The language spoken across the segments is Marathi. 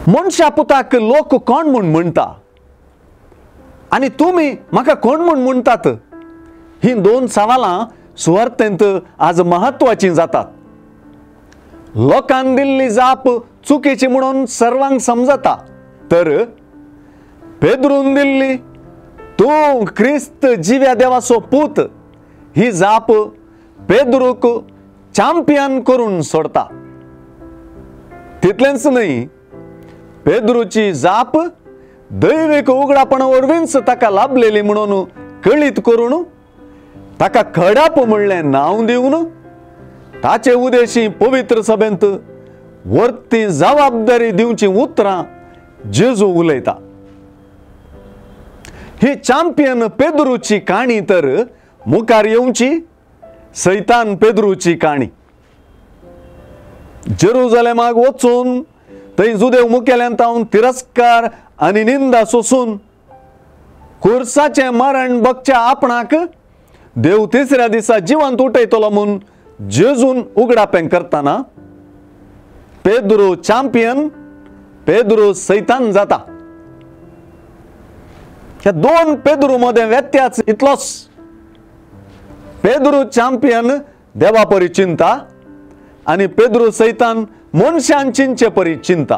मनशा पुताक लोक कोण म्हूण म्हणटा आनी तुमी म्हाका कोण म्हूण म्हणटात? ही दोन सवालां सुवार्तेंत आज महत्वाची जातात. लोकांन दिल्ली जाप चुकीची म्हणून सर्वांक समजता, तर पेद्रून दिल्ली तू ख्रिस्त जिव्या देवाचो पूत ही जाप पेद्रूक चॅम्पियन करून सोडता. तितलेंच न्हय, पेद्रूची जाप दैविक उगडापणा वरवींच ताका लाभलेली म्हणून कळीत करून ताका खडाप म्हणलें नांव दिवन ताचे उदेशी पवित्र सभेंत वर्ती जबाबदारी दिवची उतरां जेजू उलयता. ही चॅम्पियन पेद्रूची काणी तर मुखार येवची सैतान पेद्रूची काणी. जेरुसलेमाक वचून थंय जुदेव मुखेल्यांतावन तिरस्कार आनी निंदा सोसून खुर्साचें मरण बगच्या आपणाक देव तिसऱ्या दिसा जिवंत उठयतलो म्हूण जेजून उगडापें करतना पेद्रू चॅम्पियन, पेद्रू सैतान जाता. ह्या दोन पेद्रू मदें व्यत्यास इतलोच. पेद्रू चॅम्पियन देवा परी चिंता आनी पेद्रू सैतान मनशान चिंचे परी चिंता.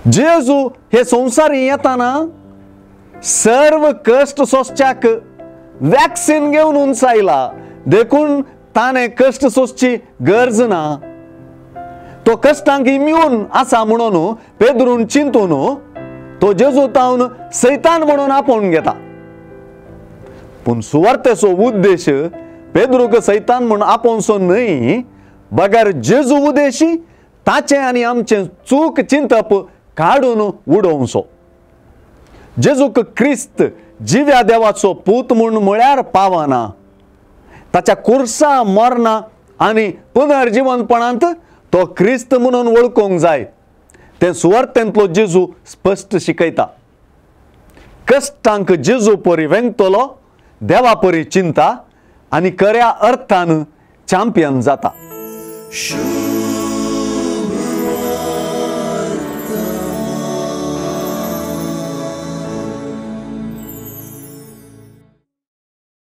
जेजू हे संवसारी येताना सर्व कष्ट सोंसच्याक वॅक्सिन घेवन उंच आयला, देखून ताणें कष्ट सोंसची गरज ना. तो कष्टांक इम्यून आसा म्हणून पेद्रून चिंतून तो जेजू तावन सैतान म्हणून आपोवन घेता. पूण सुवार्तेचो उद्देश पेद्रूक सैतान म्हणून आपोवचो न्हय, बगर जेजू उदेशी ताचें आनी आमचें चूक चिंतप काडून उडोवचो. जेजूक क्रिस्त जिव्या देवाचो पूत म्हूण म्हळ्यार पावना. ताच्या कुर्सा मरणा आनी पुनर्जीवनपणांत तो क्रिस्त म्हणून वळखूंक जाय. तें सुवार्तेंतलो जेजू स्पश्ट शिकयता. कश्टांक जेजू परी वेंगतलो, देवा परी चिंता आनी खऱ्या अर्थान चॅम्पियन जाता.